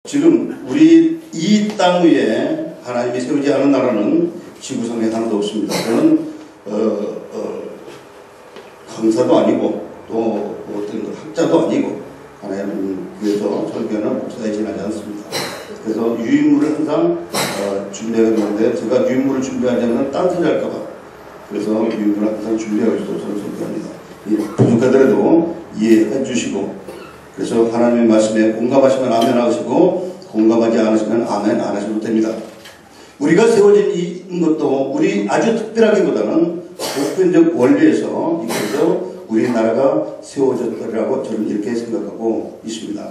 지금 우리 이 땅 위에 하나님이 세우지 않은 나라는 지구상에 하나도 없습니다. 저는 강사도 아니고 또 어떤 학자도 아니고 하나님 위해서 설교는 목사에 지나지 않습니다. 그래서 유인물을 항상 준비하게 되는데 제가 유인물을 준비하자면 딴소리 할까봐 그래서 유인물을 항상 준비하고 있어서 저는 설교합니다. 부족하더라도 이해해 주시고 그래서 하나님의 말씀에 공감하시면 아멘 하시고 공감하지 않으시면 아멘 안 하셔도 됩니다. 우리가 세워진 이 것도 우리 아주 특별하기보다는 보편적 원리에서 이것에서 우리나라가 세워졌더라고 저는 이렇게 생각하고 있습니다.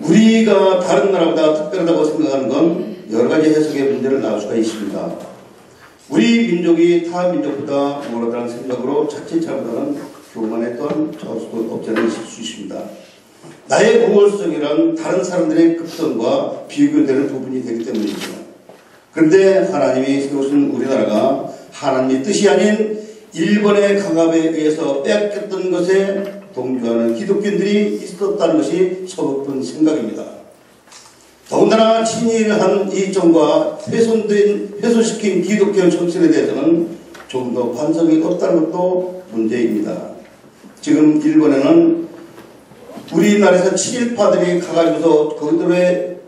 우리가 다른 나라보다 특별하다고 생각하는 건 여러 가지 해석의 문제를 나올 수가 있습니다. 우리 민족이 타 민족보다 뭐라는 생각으로 자칫 잘못하는 교만에 또한 처할 수도 없지 않을 수 있습니다. 나의 우월성이란 다른 사람들의 급성과 비교되는 부분이 되기 때문이죠. 그런데 하나님이 세우신 우리나라가 하나님의 뜻이 아닌 일본의 강압에 의해서 빼앗겼던 것에 동조하는 기독교인들이 있었다는 것이 서글픈 생각입니다. 더군다나 친일한 이정과 훼손시킨 기독교 정신에 대해서는 좀 더 반성이 없다는 것도 문제입니다. 지금 일본에는 우리나라에서 친일파들이 가가지고서 그들의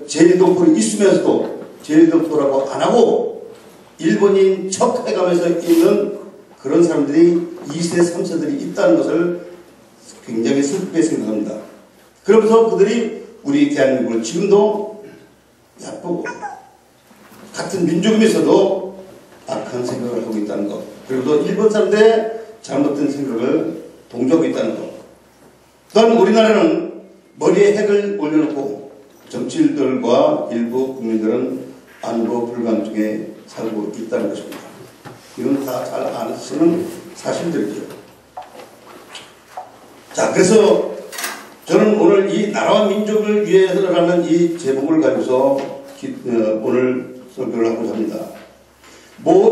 제일동포로 있으면서도 제일동포라고 안 하고 일본인 척 해가면서 있는 그런 사람들이 2세, 3세들이 있다는 것을 굉장히 슬프게 생각합니다. 그러면서 그들이 우리 대한민국을 지금도 나쁘고 같은 민족이면서도 악한 생각을 하고 있다는 것, 그리고 일본 사람들의 잘못된 생각을 동조하고 있다는 것. 또한 우리나라는 머리에 핵을 올려놓고 정치인들과 일부 국민들은 안보 불감 중에 살고 있다는 것입니다. 이건 다 잘 아시는 사실들이죠. 자, 그래서 저는 오늘 이 나라와 민족을 위해서라는 이 제목을 가지고서 오늘 설교를 하고자 합니다.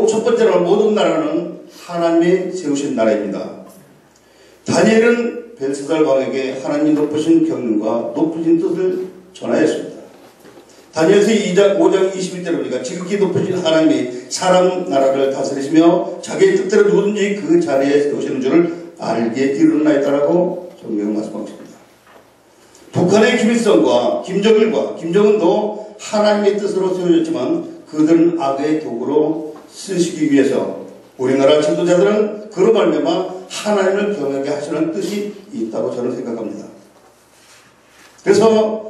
첫 번째로 모든 나라는 하나님이 세우신 나라입니다. 다니엘은 벨사살 왕에게 하나님이 높으신 경륜과 높으신 뜻을 전하였습니다. 다니엘서 5장 21절에 보니까 지극히 높으신 하나님이 사람 나라를 다스리시며 자기의 뜻대로 누구든지 그 자리에 세우시는 줄을 알게 이르나이다라고 성경은 말씀하고 있습니다. 북한의 김일성과 김정일과 김정은도 하나님의 뜻으로 세워졌지만 그들은 악의 도구로 쓰시기 위해서 우리나라 지도자들은 그로 말미암아 하나님을 경외하게 하시는 뜻이 있다고 저는 생각합니다. 그래서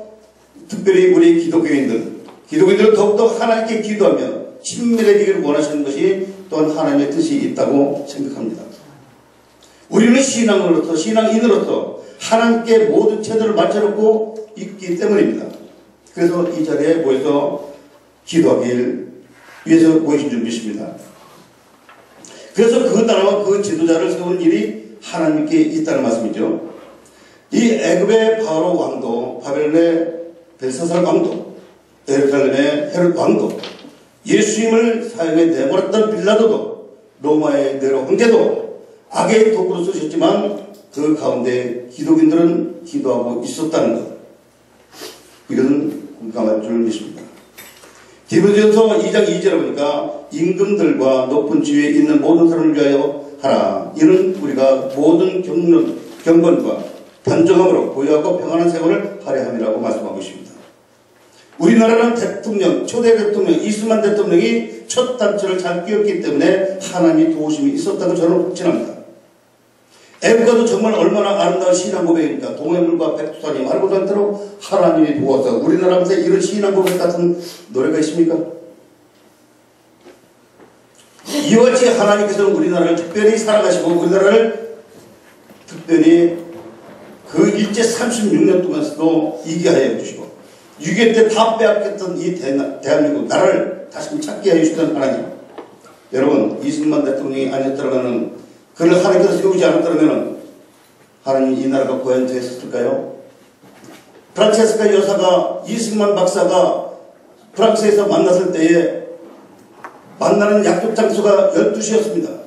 특별히 우리 기독교인들은 더욱더 하나님께 기도하며 친밀해지기를 원하시는 것이 또한 하나님의 뜻이 있다고 생각합니다. 우리는 신앙인으로서 하나님께 모든 체도를 맞춰놓고 있기 때문입니다. 그래서 이 자리에 모여서 기도하길 위해서 모이신 줄 믿습니다. 그래서 그 나라와 그 지도자를 세우는 일이 하나님께 있다는 말씀이죠. 이 애굽의 바로 왕도, 바벨론의 벨사살 왕도, 예루살렘의 헤롯 왕도, 예수님을 사형에 내버렸던 빌라도도, 로마의 네로 황제도 악의 도구로 쓰셨지만 그 가운데 기독인들은 기도하고 있었다는 것, 이것은 공감할 줄 믿습니다. 디모데전서 2장 2절에 보니까 임금들과 높은 지위에 있는 모든 사람을 위하여 하라. 이는 우리가 모든 경건과 단정함으로 고요하고 평안한 생활을 하려 함이라고 말씀하고 있습니다. 우리나라는 초대 대통령 이승만 대통령이 첫 단추를 잘 끼웠기 때문에 하나님의 도우심이 있었다고 저는 확신합니다. 애국가도 정말 얼마나 아름다운 신앙 고백입니까? 동해물과 백두산이 말고도 않도록 하나님이 도와서 우리나라에서 이런 신앙 고백 같은 노래가 있습니까? 이와 같이 하나님께서는 우리나라를 특별히 사랑하시고 우리나라를 특별히 그 일제 36년 동안서도 이기게 하여 주시고 6.25 때 다 빼앗겼던 이 대한민국 나라를 다시 찾게 하여 주시던 하나님, 여러분 이승만 대통령이 아니었더라면 그를 하나님께서 세우지 않았더라면 하나님 이 나라가 고연되었을까요? 프란체스카 여사가 이승만 박사가 프랑스에서 만났을 때에 만나는 약속 장소가 12시였습니다.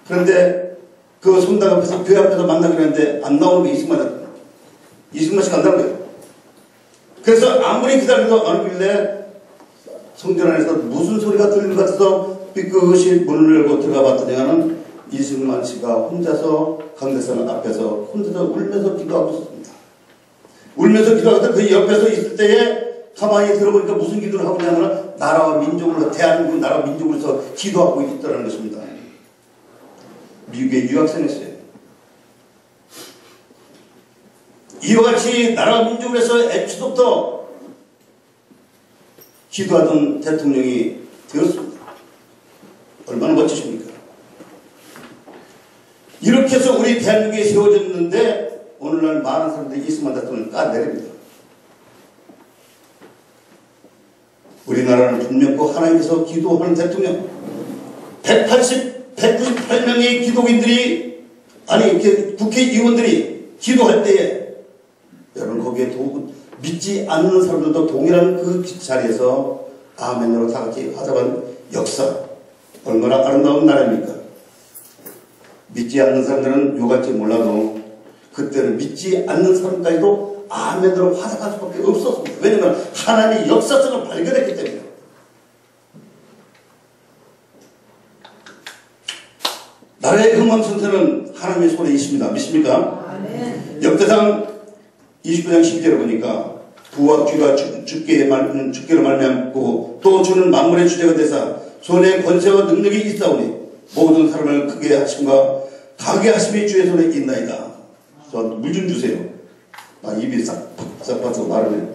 그런데 그 성당 앞에서 교회 앞에서 만나기로 했는데 안 나오는 게 이승만 씨가 안 나온 거예요. 그래서 아무리 기다려도 안 오길래 성전 안에서 무슨 소리가 들리는 것 같아서 삐끗이 문을 열고 들어가 봤더니는 이승만 씨가 혼자서 강대상 앞에서 혼자서 울면서 기도하고 있었습니다. 울면서 기도하다 그 옆에서 있을 때에 가만히 들어보니까 무슨 기도를 하고 있냐면 나라와 민족으로 대한민국 나라와 민족으로서 기도하고 있더라는 것입니다. 미국에 유학생이었어요. 이와 같이 나라와 민족에서 애초부터 기도하던 대통령이 되었습니다. 얼마나 멋지십니까? 이렇게 해서 우리 대한민국이 세워졌는데 오늘날 많은 사람들이 이승만 대통령을 까내립니다. 우리나라는 분명 그 하나님께서 기도하는 대통령 198명의 기독인들이 아니 국회의원들이 기도할 때에 여러분 거기에 믿지 않는 사람들도 동일한 그 자리에서 아멘으로 다 같이 화답한 역사 얼마나 아름다운 나라입니까? 믿지 않는 사람들은 요같이 몰라도 그때는 믿지 않는 사람까지도 아멘으로 화답할 수밖에 없었습니다. 왜냐하면 하나님의 역사성을 발견했기 때문에. 나라의 흥망성쇠는 하나님의 손에 있습니다. 믿습니까? 아멘. 역대상 29장 12절을 보니까 부와 귀가 주께로 말미암고 또 주는 만물의 주제가 되사 손에 권세와 능력이 있사오니 모든 사람을 크게 하심과 가게 하심이 주의 손에 있나이다. 저한테 물 좀 주세요. 입이 싹 빠져 마르네.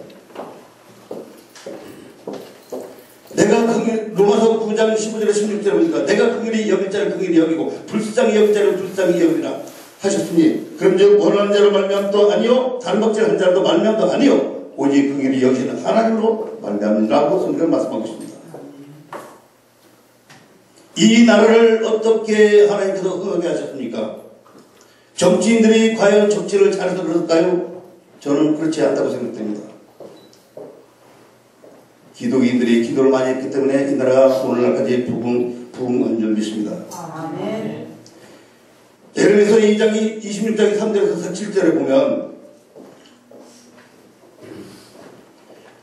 내가 로마서 9장 15절에 16절에 보니까 내가 긍휼히 여길 자를 긍휼히 여기고 불쌍히 여길 자를 불쌍히 여기리라 하셨으니 그런즉 원하는 자로 말미암도 아니요 다른 법제를 한 자로 말미암도 아니요 오직 긍휼히 여기시는 하나님으로 말미암이라고 성경을 말씀하고 있습니다. 이 나라를 어떻게 하나님께서 흥하게 하셨습니까? 정치인들이 과연 정치를 잘해서 그럴까요? 저는 그렇지 않다고 생각됩니다. 기독인들이 기도를 많이 했기 때문에 이 나라가 오늘날까지 부흥한 줄 믿습니다. 아멘. 예레미야서 2장 26장 3절에서 7절에 보면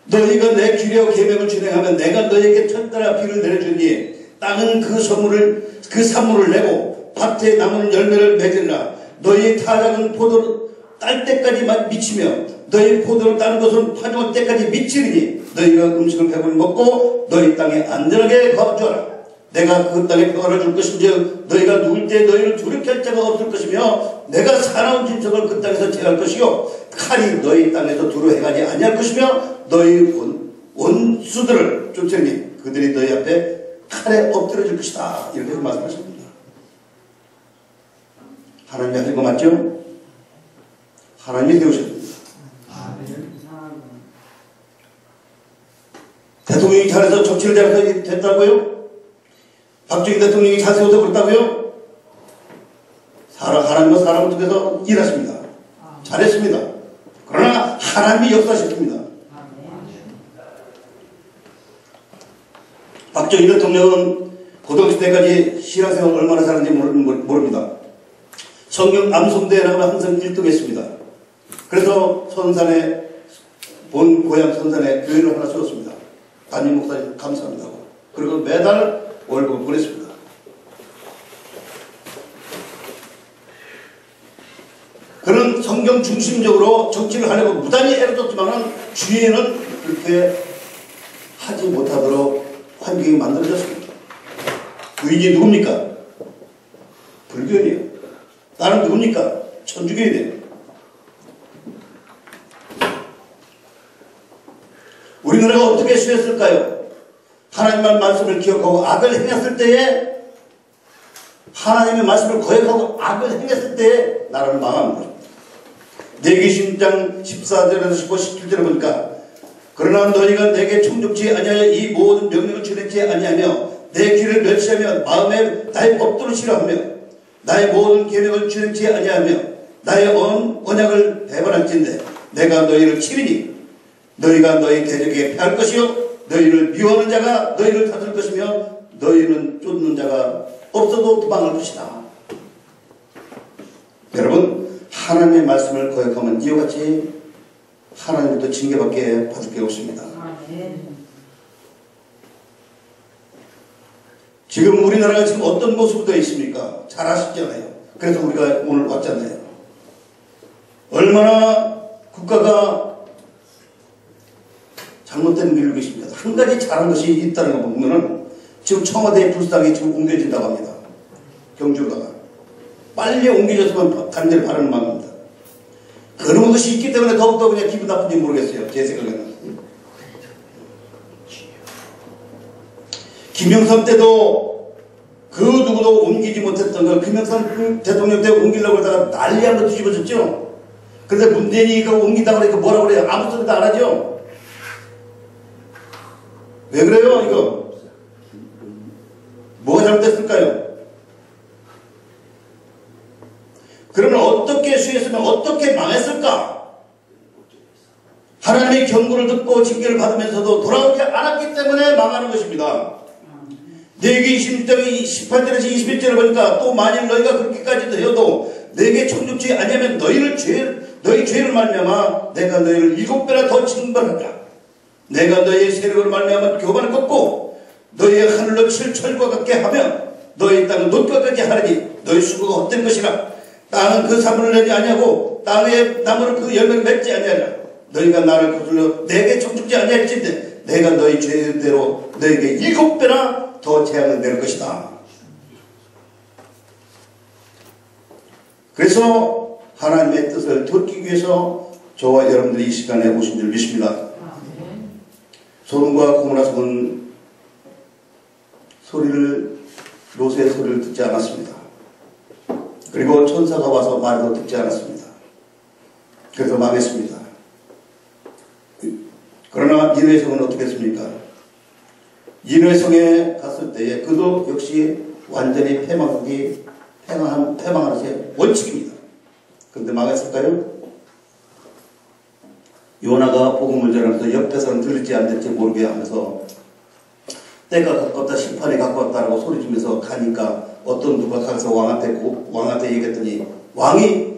너희가 내 규례와 계명을 준행하면 내가 너희에게 천따라 비를 내려주니 땅은 그 산물을 내고 밭에 나무는 열매를 맺으리라. 너희 타작은 포도를 딸 때까지 미치며 너희 포도를 따는 것은 파종할 때까지 미치리니 너희가 음식을 배불리 먹고 너희 땅에 안전하게 거주하라. 내가 그 땅에 평화를 줄 것인즉 너희가 누울 때 너희를 두렵게 할 자가 없을 것이며 내가 사나운 진척을 그 땅에서 제할 것이요 칼이 너희 땅에서 두루 행하지 아니할 것이며 너희 원수들을 쫓으니 그들이 너희 앞에 칼에 엎드려질 것이다. 이렇게 말씀하십니다. 하나님이 하신 거 맞죠? 하나님이 되우셨습니다. 대통령이 잘해서 정치를 잘해서 됐다고요? 박정희 대통령이 잘 세워서 그렇다고요? 하나님과 사람을 통해서 일하십니다. 잘했습니다. 그러나 하나님이 역사하셨습니다. 박정희 대통령은 고등학교 때까지 신앙생활 얼마나 잘하는지 모릅니다. 성경 암송대회 나가면 항상 1등 했습니다. 그래서 선산에 본 고향 선산에 교회를 하나 세웠습니다. 담임 목사님 감사합니다. 그리고 매달 월급을 보냈습니다. 그는 성경 중심적으로 정치를 하려고 무단히 애를 썼지만 주위에는 그렇게 하지 못하도록 환경이 만들어졌습니다. 부인이 누굽니까? 불교인이에요. 나는 누굽니까? 천주교인이에요. 우리나라가 어떻게 수했을까요? 하나님의 말씀을 기억하고 악을 행했을 때에 하나님의 말씀을 거역하고 악을 행했을 때에 나라는 망하는 것입니다. 내기심장 14절에서 15, 17절에 보니까 그러나 너희가 내게 청종치 아니하여 이 모든 명령을 준행치 아니하며 내 길을 멸시하며 마음에 나의 법도를 싫어하며 나의 모든 계명을 준행치 아니하며 나의 언약을 배반할진대 내가 너희를 치리니 너희가 너희 대적에게 패할 것이요 너희를 미워하는 자가 너희를 다스릴 것이며 너희는 쫓는 자가 없어도 도망할 것이다. 여러분 하나님의 말씀을 거역하면 이와 같이 하나님부터 징계밖에 받을 게 없습니다. 지금 우리나라가 지금 어떤 모습으로 되어 있습니까? 잘 아시잖아요. 그래서 우리가 오늘 왔잖아요. 얼마나 국가가 잘못된 밀고 있습니다. 한 가지 잘한 것이 있다는 거 보면은 지금 청와대 불상이 지금 옮겨진다고 합니다. 경주로다가. 빨리 옮겨졌으면 간절히 바라는 마음입니다. 그런 것이 있기 때문에 더욱더 그냥 기분 나쁜지 모르겠어요. 제 생각에는. 김영삼 때도 그 누구도 옮기지 못했던 걸 김영삼 대통령 때 옮기려고 하다가 난리 한번 뒤집어졌죠. 그런데 문재인이가 옮긴다고 그러니까 뭐라고 그래요? 아무 소리도 안 하죠. 왜 그래요 이거? 뭐가 잘못됐을까요? 그러면 어떻게 수했으면 어떻게 망했을까? 하나님의 경고를 듣고 징계를 받으면서도 돌아오지 않았기 때문에 망하는 것입니다. 내게 18절에서 21절을 보니까 또 만일 너희가 그렇게까지 되어도 내게 청죽지 아니하면 너희 죄를 말미암아 내가 너희를 7배나 더 징벌한다. 내가 너희의 세력으로 말미암아 교만을 꺾고 너희의 하늘로 칠 철과 같게 하며 너희 땅은 놋과 같게 하리니 너희 수고가 헛된 것이라. 땅은 그 사물을 내지 아니하고 땅의 나무는 그 열매를 맺지 아니하리라. 너희가 나를 거슬러 내게 청죽지 아니할진대 내가 너희 죄대로 너희에게 7배나 더 재앙을 내릴 것이다. 그래서 하나님의 뜻을 듣기 위해서 저와 여러분들이 이 시간에 오신 줄 믿습니다. 소돔과 고모라 성은 롯의 소리를 듣지 않았습니다. 그리고 천사가 와서 말도 듣지 않았습니다. 그래서 망했습니다. 그러나 니느웨 성은 어떻게 했습니까? 니느웨 성에 갔을 때에 그도 역시 완전히 패망하는 것이 원칙입니다. 그런데 망했을까요? 요나가 복음을 전하면서 옆에서는 들리지 않을지 모르게 하면서 때가 가깝다 심판이 가까웠다라고 소리치면서 가니까 어떤 누가 가서 왕한테 얘기했더니 왕이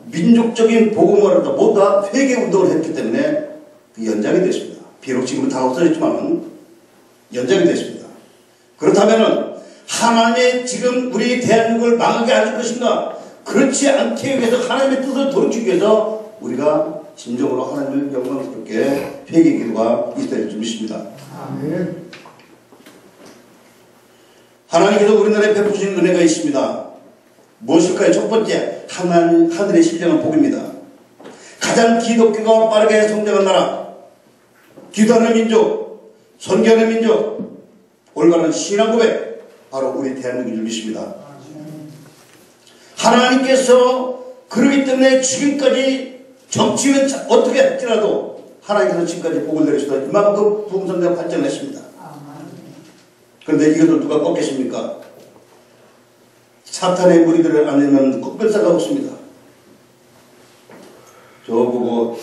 민족적인 복음을 하다 모두 다 회개운동을 했기 때문에 그 연장이 됐습니다. 비록 지금은 다 없어졌지만 연장이 됐습니다. 그렇다면 하나님의 지금 우리 대한민국을 망하게 하실 것인가? 그렇지 않게 위해서 하나님의 뜻을 돌이키기 위해서 우리가 진정으로 하나님을 영광스럽게 회개 기도가 있어야 할 줄 믿습니다. 아멘. 하나님께서 우리나라에 베푸신 은혜가 있습니다. 무엇일까요? 첫 번째, 하늘의 신령한 복입니다. 가장 기독교가 빠르게 성장한 나라, 기도하는 민족, 선교하는 민족, 올바른 신앙 고백, 바로 우리 대한민국인 줄 믿습니다. 하나님께서 그러기 때문에 지금까지 정치는 어떻게 할지라도 하나님께서 지금까지 복을 내리셔서 이만큼 부흥성대가 발전했습니다. 그런데 이것을 누가 꺾겠습니까? 사탄의 무리들을 안 내면 꺾을 자가 없습니다. 저보고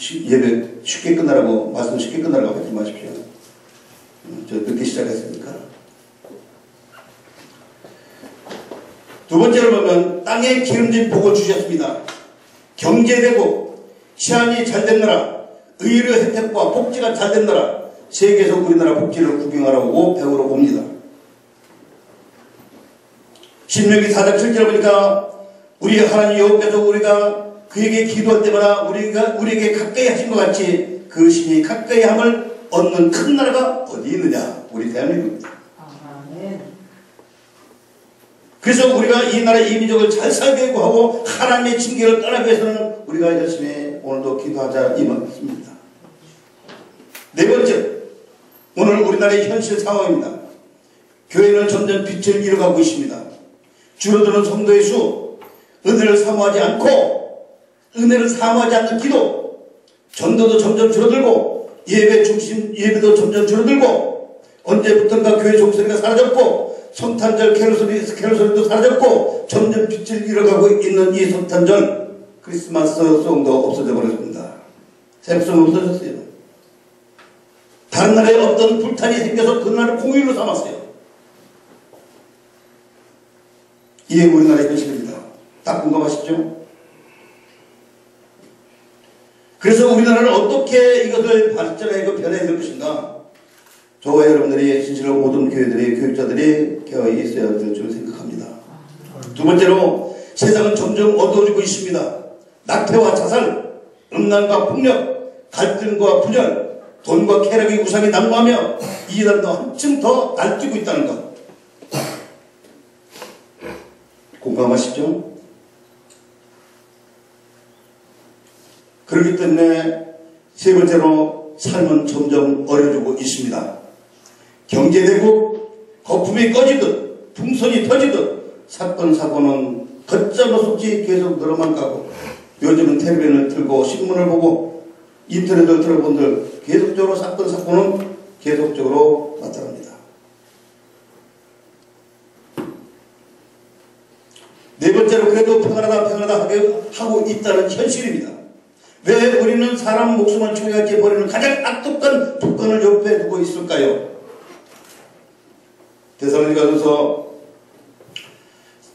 예배 쉽게 끝나라고 말씀 쉽게 끝나라고 하지 마십시오. 저 늦게 시작했으니까. 두 번째로 보면 땅에 기름진 복을 주셨습니다. 경제되고 치안이 잘된 나라, 의료 혜택과 복지가 잘된 나라, 세계에서 우리나라 복지를 구경하러 오고 배우러 옵니다. 신명기 4장 7절을 보니까 우리 하나님 여호와께서 우리가 그에게 기도할 때마다 우리에게 가까이 하신 것 같이 그 신이 가까이 함을 얻는 큰 나라가 어디 있느냐? 우리 대한민국입니다. 그래서 우리가 이 나라 이 민족을 잘 살게 하고 하나님의 징계를 떠나기 위해서는 우리가 열심히 오늘도 기도하자 이 말씀입니다. 네 번째, 오늘 우리나라의 현실 상황입니다. 교회는 점점 빛을 잃어가고 있습니다. 줄어드는 성도의 수, 은혜를 사모하지 않는 기도, 전도도 점점 줄어들고 예배도 점점 줄어들고 언제부턴가 교회 종소리가 사라졌고 성탄절 캐롤소리도 사라졌고 점점 빛을 잃어가고 있는 이 성탄절 크리스마스 송도 없어져 버렸습니다. 새벽송 없어졌어요. 다른 나라에 어떤 불탄이 생겨서 그날을 공휴일로 삼았어요. 이게 우리나라의 현실입니다. 딱 공감하시죠? 그래서 우리나라는 어떻게 이것을 발전하고 변해야 될 것인가? 저와 여러분들이 진실로 모든 교회들이 교육자들이 깨어 있어야 될 줄 생각합니다. 두 번째로 세상은 점점 어두워지고 있습니다. 낙태와 자살, 음란과 폭력, 갈등과 분열, 돈과 쾌락의 우상이 난무하며 이단도 한층 더 날뛰고 있다는 것. 공감하시죠? 그렇기 때문에 세 번째로 삶은 점점 어려지고 있습니다. 경제대국, 거품이 꺼지듯 풍선이 터지듯 사건 사고는 걷잡을 수 없이 계속 늘어만 가고, 요즘은 텔레비전을 틀고 신문을 보고 인터넷을 들어본들 계속적으로 사건 사고는 계속적으로 나타납니다. 네 번째로 그래도 평안하다 하고 있다는 현실입니다. 왜 우리는 사람 목숨을 초래하게 버리는 가장 악독한 조건을 옆에 두고 있을까요? 데살로니가전서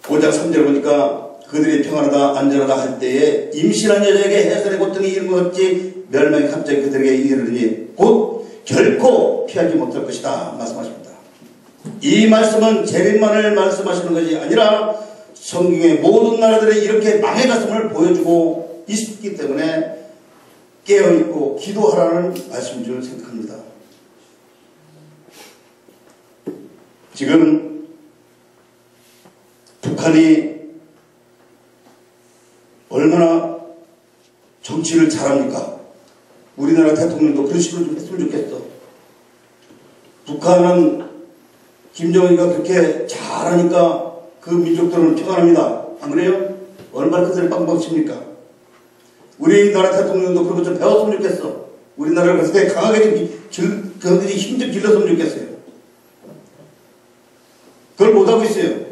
5장 3절 보니까 그들이 평안하다 안전하다 할 때에 임신한 여자에게 해산의 고통이 이른 것 같이 멸망이 갑자기 그들에게 이르니 곧 결코 피하지 못할 것이다 말씀하십니다. 이 말씀은 재림만을 말씀하시는 것이 아니라 성경의 모든 나라들이 이렇게 망해갔음을 보여주고 있기 때문에 깨어있고 기도하라는 말씀인 줄 생각합니다. 지금 북한이 얼마나 정치를 잘합니까? 우리나라 대통령도 그런 식으로 좀 했으면 좋겠어. 북한은 김정은이가 그렇게 잘하니까 그 민족들은 평안합니다. 안 그래요? 얼마나 그들이 빵빵 칩니까? 우리나라 대통령도 그런 거 좀 배웠으면 좋겠어. 우리나라를 그렇게 강하게 좀 그들이 힘 좀 길렀으면 좋겠어요. 그걸 못하고 있어요.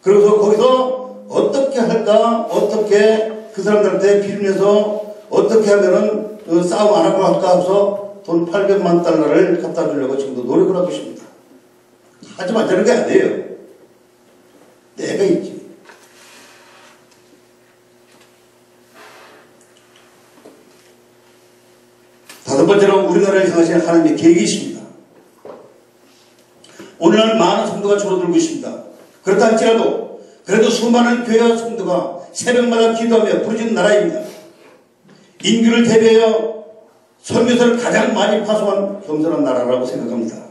그래서 거기서 어떻게 할까? 어떻게 그 사람들한테 빌면서 어떻게 하면은 싸움 안 하고 할까 해서 돈 800만 달러를 갖다 주려고 지금도 노력을 하고 있습니다. 하지만 저런 게 아니에요. 내가 있지. 다섯 번째로 우리나라를 향하신 하나님의 계획이 있습니다. 오늘날 많은 성도가 줄어들고 있습니다. 그렇다 할지라도 그래도 수많은 교회와 성도가 새벽마다 기도하며 부르짖는 나라입니다. 인구를 대비하여 선교사를 가장 많이 파송한 겸손한 나라라고 생각합니다.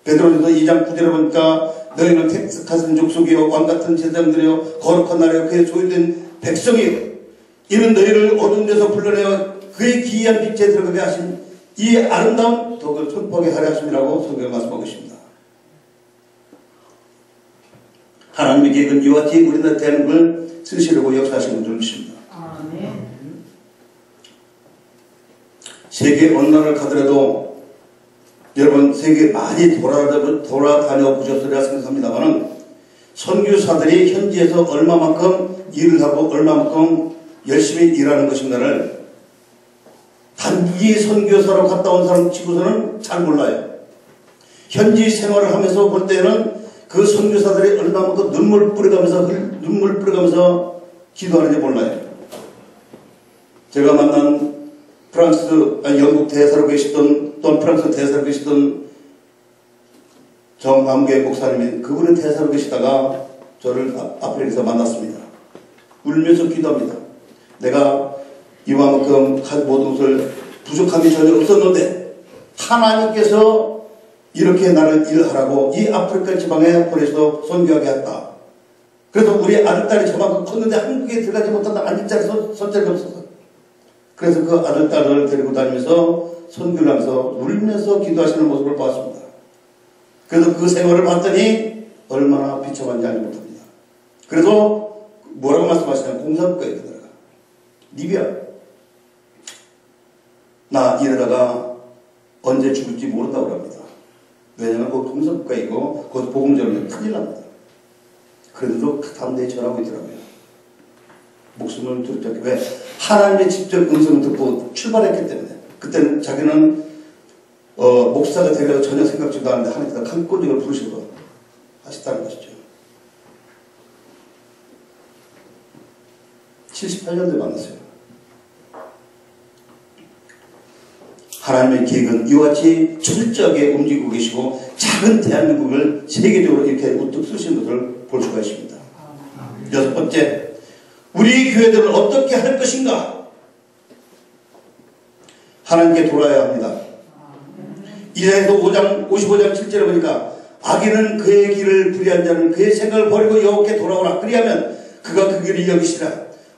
베드로전서 2장 9절에 보니까 너희는 택하신 족속이요 왕같은 제사장들이요 거룩한 나라요 그의 소유된 백성이요 이는 너희를 어두운 데서 불러내어 그의 기이한 빛에 들어가게 하신 이 아름다운 덕을 선포하게 하려 하심이라고 성경에 말씀하고 있습니다. 하나님의 계획은 이와 같이 우리나라 대한민국을 쓰시려고 역사하시는 줄 믿습니다. 세계 어느 나라를 가더라도 여러분 세계 많이 돌아다녀 보셨으리라 생각합니다만 선교사들이 현지에서 얼마만큼 일을 하고 얼마만큼 열심히 일하는 것인가를 단기 선교사로 갔다 온 사람 치고서는 잘 몰라요. 현지 생활을 하면서 볼 때는 그 선교사들이 얼마만큼 눈물 뿌려가면서 기도하는지 몰라요. 제가 만난 영국 대사로 계시던 또 프랑스 대사로 계시던 정광계 목사님이 그분은 대사로 계시다가 저를 아프리카에서 만났습니다. 울면서 기도합니다. 내가 이만큼 모든 것을 부족함이 전혀 없었는데 하나님께서 이렇게 나를 일하라고 이 아프리카 지방에 보내서 선교하게 했다. 그래서 우리 아들딸이 저만큼 컸는데 한국에 들어가지 못한다. 앉을 자리가 없었어. 그래서 그 아들딸을 데리고 다니면서 선교를 하면서 울면서 기도하시는 모습을 봤습니다. 그래서 그 생활을 봤더니 얼마나 비참한지 알지 못합니다. 그래서 뭐라고 말씀하시냐면 공산국가에 들어가. 리비아. 나 이러다가 언제 죽을지 모른다고 합니다. 왜냐하면 그 공산국가이고 그것도 보금자리면 큰일 납니다. 그런데도 담대히 전하고 있더라고요. 목숨을 두렵게. 왜? 하나님의 직접 음성을 듣고 출발했기 때문에. 그때는 자기는 목사가 되려고 전혀 생각지도 않는데 하나님께서 큰 꼬집을 부르시고 하셨다는 것이죠. 78년도에 만났어요. 하나님의 계획은 이와 같이 철저하게 움직이고 계시고 작은 대한민국을 세계적으로 이렇게 우뚝 쓰신 것을 볼 수가 있습니다. 여섯 번째, 우리 교회들은 어떻게 할 것인가? 하나님께 돌아야 합니다. 이사야서 55장 7절에 보니까 악인은 그의 길을 불의한 자는 그의 생각을 버리고 여호와께 돌아오라. 그리하면 그가 그 길을 여기시라.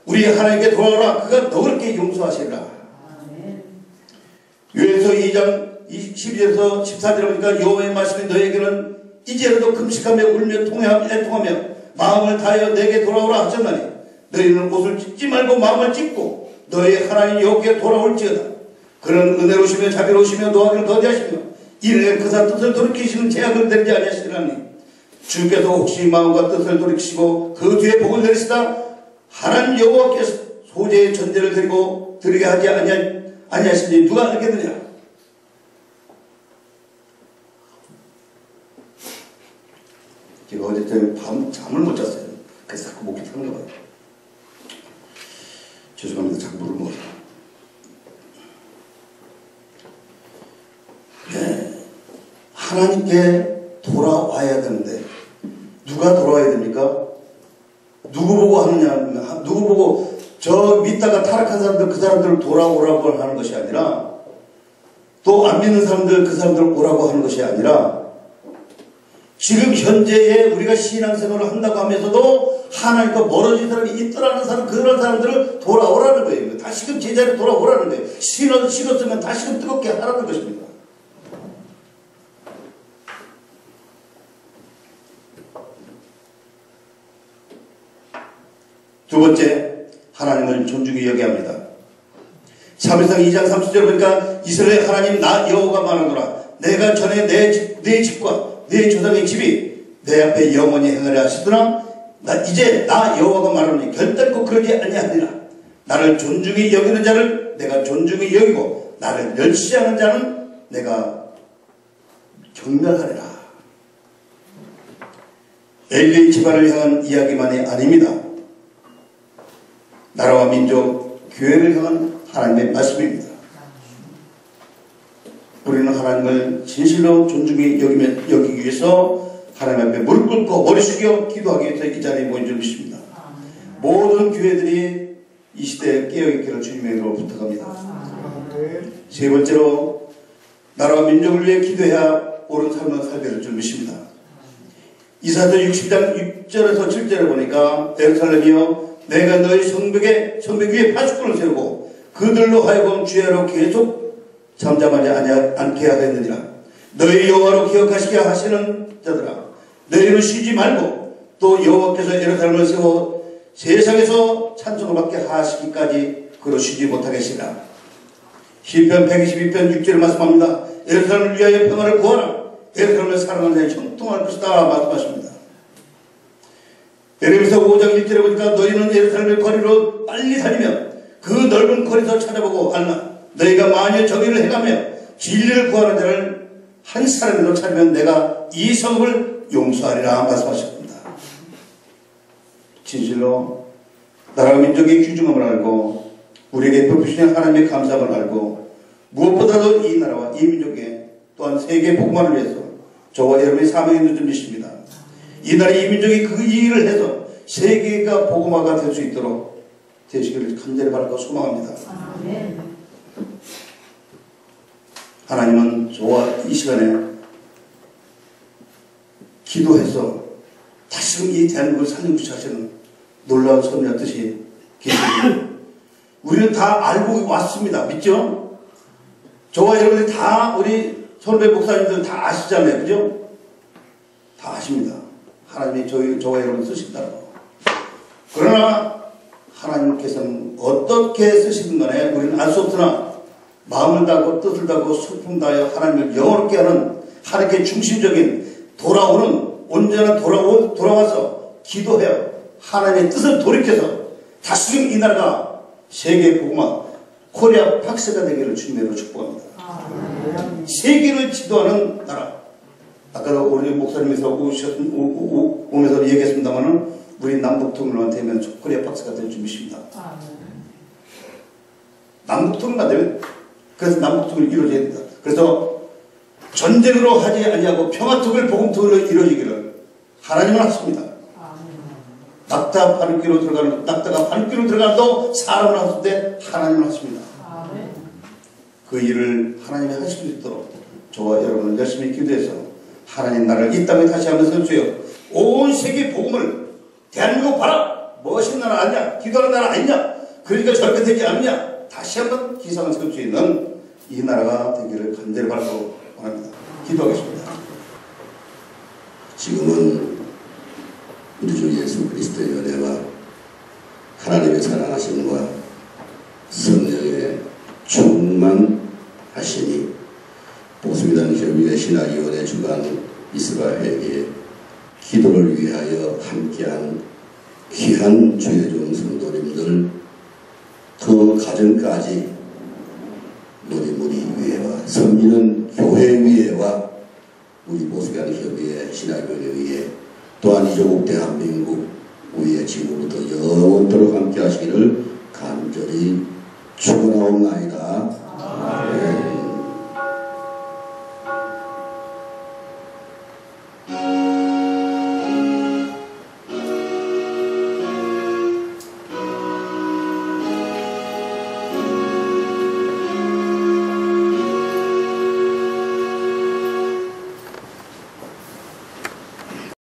우리 하나님께 돌아오라. 그가 너그럽게 용서하시리라. 요엘서 2장 12절에서 14절에 보니까 여호와의 말씀이 너에게는 이제라도 금식하며 울며 애통하며 마음을 다하여 내게 돌아오라 하셨나니 너희는 옷을 찢지 말고 마음을 찢고 너희 하나님 여호와께 돌아올지어다. 그는 은혜로우시며 자비로우시며 노하기를 더디하시며 이르되 그사 뜻을 돌이키시는 제약을 내리지 아니하시리라니 주께서 혹시 마음과 뜻을 돌이키시고 그 뒤에 복을 내리시다 하나님 여호와께서 소재의 전제를 드리게 하지 아니하시니 누가 알겠느냐? 제가 어제 잠을 못 잤어요. 그래서 자꾸 목이 타는 거 봐요. 죄송합니다. 자꾸 물을 먹어서. 네. 하나님께 돌아와야 되는데 누가 돌아와야 됩니까? 누구 보고 하느냐? 누구 보고 저 믿다가 타락한 사람들 그 사람들을 돌아오라고 하는 것이 아니라 또 안 믿는 사람들 그 사람들 오라고 하는 것이 아니라 지금 현재에 우리가 신앙생활을 한다고 하면서도 하나님과 멀어진 사람이 있더라는 사람 그런 사람들을 돌아오라는 거예요. 다시금 제자리에 돌아오라는 거예요. 식었으면 다시금 뜨겁게 하라는 것입니다. 두 번째, 하나님을 존중히 여겨야 합니다. 사무엘상 2장 30절 보니까 이스라엘 하나님 나 여호와가 말하노라. 내가 전에 내 집과 내 조상의 집이 내 앞에 영원히 행하려 하시더라. 이제 나 여호와가 말하노니 결단코 그러지 아니하리라. 나를 존중히 여기는 자를 내가 존중히 여기고 나를 멸시하는 자는 내가 경멸하리라. 엘리의 집안을 향한 이야기만이 아닙니다. 나라와 민족, 교회를 향한 하나님의 말씀입니다. 우리는 하나님을 진실로 존중히 여기기 위해서 하나님 앞에 무릎 꿇고 머리 숙여 기도하기 위해서 이 자리에 모인 줄 믿습니다. 모든 교회들이 이 시대에 깨어있기를 주님의 이름으로 부탁합니다. 세 번째로 나라와 민족을 위해 기도해야 옳은 삶을 살게 될 줄 믿습니다. 이사야서 60장 6절에서 7절에 보니까 예루살렘이여 내가 너희 성벽 위에 파수꾼을 세우고 그들로 하여금 주야로 계속 잠잠하지 않게 하겠느니라. 너희 여호와로 기억하시게 하시는 자들아 너희는 쉬지 말고 또 여호와께서 예루살렘을 세워 세상에서 찬송을 받게 하시기까지 그로 쉬지 못하겠으나 시편 122편 6절을 말씀합니다. 예루살렘을 위하여 평화를 구하라. 예루살렘을 사랑하는 자는 형통할 것이다 말씀하십니다. 예레미야 5장 1절에 보니까 너희는 예루살렘의 거리로 빨리 다니며 그 넓은 거리에서 찾아보고 알라. 너희가 만일 정의를 행하며 진리를 구하는 자를 한 사람으로 찾으면 내가 이 성읍을 용서하리라 말씀하셨습니다. 진실로 나라와 민족의 귀중함을 알고 우리에게 베푸시는 하나님의 감사함을 알고 무엇보다도 이 나라와 이 민족의 또한 세계 복음화를 위해서 저와 여러분의 사명이 늦은 것입니다. 이 나라 이 민족이 그 일을 해서 세계가 복음화가 될 수 있도록 되시기를 간절히 바라고 소망합니다. 하나님은 저와 이 시간에 기도해서 다시금 이 대한민국을 살려주시는 놀라운 섭리와 뜻이 계십니다. 우리는 다 알고 왔습니다. 믿죠? 저와 여러분들이 다 우리 선배 목사님들 다 아시잖아요. 그죠? 다 아십니다. 하나님이 저와 여러분 쓰신다고. 그러나 하나님께서는 어떻게 쓰시든 간에 우리는 알 수 없으나 마음을 다하고 뜻을 다하고 슬픔 다하여 하나님을 영원하게 하는 하나님께 중심적인 돌아오는 온전한 돌아와서 기도해요. 하나님의 뜻을 돌이켜서 다시금 이 나라가 세계 복음화 코리아 박스가 되기를 주님으로 축복합니다. 세계를 지도하는 나라. 아까도 우리 목사님에서 오면서 얘기했습니다만은 우리 남북통일만 되면 코리아 박스가 될 줄 믿습니다. 남북통일만 되면 그래서 남북통일이 이루어져야 된다. 그래서 전쟁으로 하지 아니하고 평화통일, 복음통일로 이루어지기를 하나님은 하십니다. 낙타가 바늘귀로 들어가는도 사람을 하시는데 하나님은 하십니다. 그 일을 하나님이 하실 수 있도록 저와 여러분은 열심히 기도해서 하나님 나라를 이 땅에 다시 한번 세우세요. 온 세계 복음을 대한민국 봐라! 멋있는 나라 아니냐? 기도하는 나라 아니냐? 그러니까 절대 되지 않느냐? 다시 한번 기상을 세울 수 있는 이 나라가 되기를 간절히 바라고 원합니다. 기도하겠습니다. 지금은 우리 주 예수 그리스도의 은혜와 하나님의 사랑하심과 성령의 충만하시니 보수미당 협의회 신학위원회 주관 이스라엘에게 기도를 위하여 함께한 귀한 주의 종 성도님들 그 가정까지 노리무리 위회와 섬기는 교회 위회와 우리 보수미당 협의회 신학위원회 위회 또한 이조국 대한민국 우리의 지금부터 영원토록 함께 하시기를 간절히 축원하옵나이다.